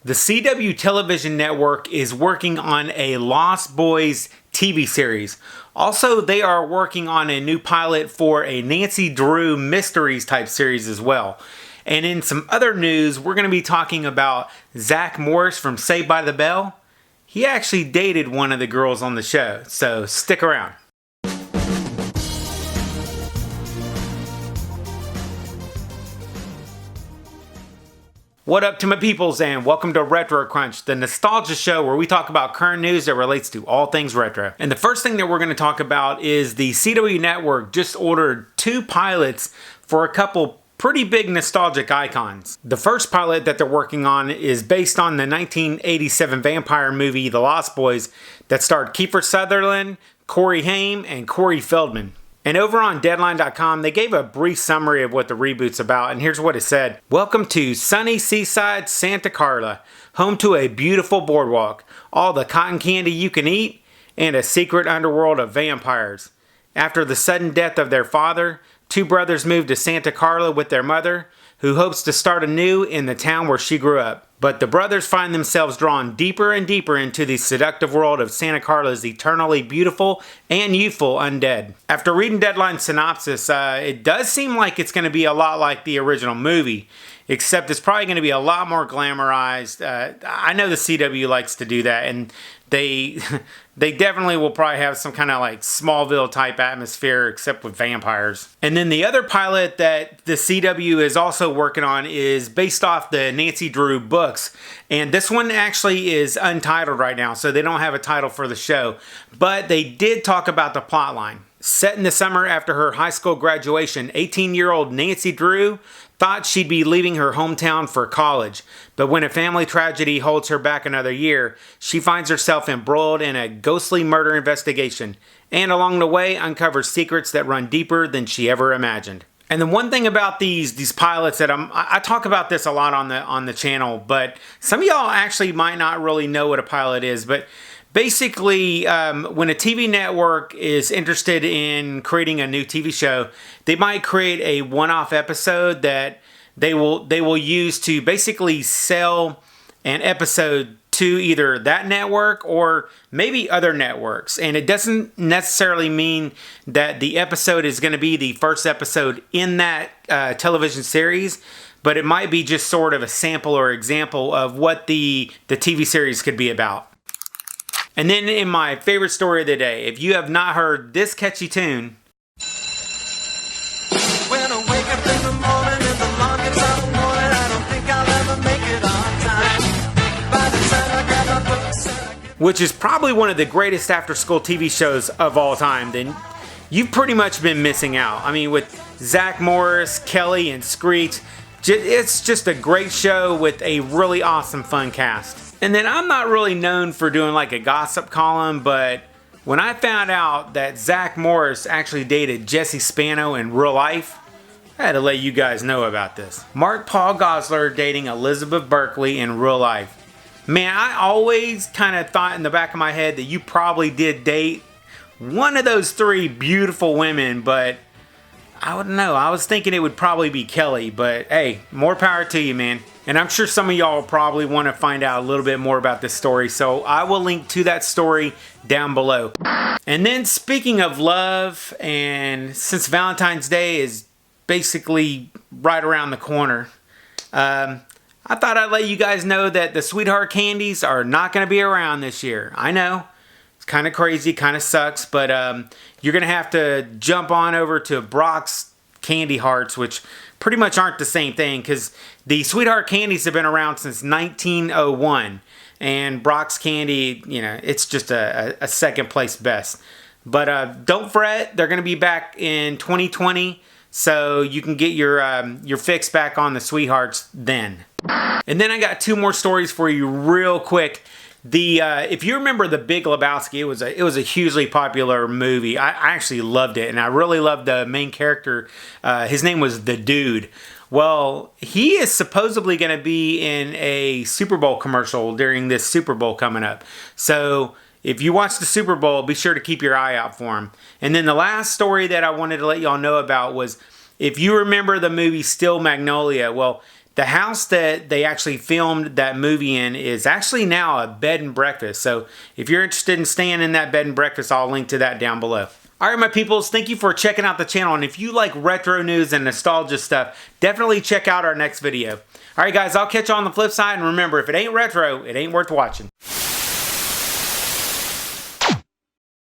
The CW television network is working on a Lost Boys TV series. Also, they are working on a new pilot for a Nancy Drew Mysteries type series as well. And in some other news, we're going to be talking about Zack Morris from Saved by the Bell. He actually dated one of the girls on the show, so stick around. What up to my peoples, and welcome to Retro Crunch, the nostalgia show where we talk about current news that relates to all things retro. And the first thing that we're going to talk about is the CW network just ordered 2 pilots for a couple pretty big nostalgic icons. The first pilot that they're working on is based on the 1987 vampire movie The Lost Boys that starred Kiefer Sutherland, Corey Haim, and Corey Feldman. And over on Deadline.com, they gave a brief summary of what the reboot's about, and here's what it said. Welcome to sunny seaside Santa Carla, home to a beautiful boardwalk, all the cotton candy you can eat, and a secret underworld of vampires. After the sudden death of their father, 2 brothers moved to Santa Carla with their mother, who hopes to start anew in the town where she grew up. But the brothers find themselves drawn deeper and deeper into the seductive world of Santa Carla's eternally beautiful and youthful undead. After reading Deadline's synopsis, it does seem like it's going to be a lot like the original movie, except it's probably going to be a lot more glamorized. I know the CW likes to do that, and they definitely will probably have some kind of like Smallville type atmosphere, except with vampires. And then the other pilot that the CW is also working on is based off the Nancy Drew books. And this one actually is untitled right now, so they don't have a title for the show. But they did talk about the plot line. Set in the summer after her high school graduation, 18-year-old Nancy Drew thought she'd be leaving her hometown for college, but when a family tragedy holds her back another year, she finds herself embroiled in a ghostly murder investigation, and along the way uncovers secrets that run deeper than she ever imagined. And the one thing about these pilots that I talk about this a lot on the channel, but some of y'all actually might not really know what a pilot is, but basically, when a TV network is interested in creating a new TV show, they might create a one-off episode that they will use to basically sell an episode to either that network or maybe other networks. And it doesn't necessarily mean that the episode is going to be the first episode in that television series, but it might be just sort of a sample or example of what the TV series could be about. And then in my favorite story of the day, if you have not heard this catchy tune. When I wake up in the morning and the alarm gets out of morning, I don't think I'll ever make it on time. By the time I grab my books which is probably one of the greatest after-school TV shows of all time, then you've pretty much been missing out. I mean, with Zack Morris, Kelly, and Screech, it's just a great show with a really awesome, fun cast. And then I'm not really known for doing like a gossip column, but when I found out that Zack Morris actually dated Jessie Spano in real life, I had to let you guys know about this. Mark Paul Gosselaar dating Elizabeth Berkley in real life. Man, I always kind of thought in the back of my head that you probably did date one of those 3 beautiful women, but I wouldn't know. I was thinking it would probably be Kelly, but hey, more power to you, man. And I'm sure some of y'all probably want to find out a little bit more about this story, so I will link to that story down below. And then speaking of love, and since Valentine's Day is basically right around the corner, I thought I'd let you guys know that the sweetheart candies are not going to be around this year. I know, it's kind of crazy, kind of sucks, but you're going to have to jump on over to Brock's Candy Hearts, which pretty much aren't the same thing, because the sweetheart candies have been around since 1901, and Brock's Candy, you know, it's just a second place best. But don't fret, they're going to be back in 2020, so you can get your fix back on the sweethearts then. And then I got 2 more stories for you real quick. If you remember The Big Lebowski, it was a hugely popular movie. I actually loved it, and I really loved the main character. His name was The Dude. Well, he is supposedly going to be in a Super Bowl commercial during this Super Bowl coming up. So if you watch the Super Bowl, be sure to keep your eye out for him. And then the last story that I wanted to let y'all know about was, if you remember the movie Steel Magnolia, well, The house that they actually filmed that movie in is actually now a bed and breakfast. So if you're interested in staying in that bed and breakfast, I'll link to that down below. Alright my peoples, thank you for checking out the channel, and if you like retro news and nostalgia stuff, definitely check out our next video. Alright guys, I'll catch you on the flip side, and remember, if it ain't retro, it ain't worth watching.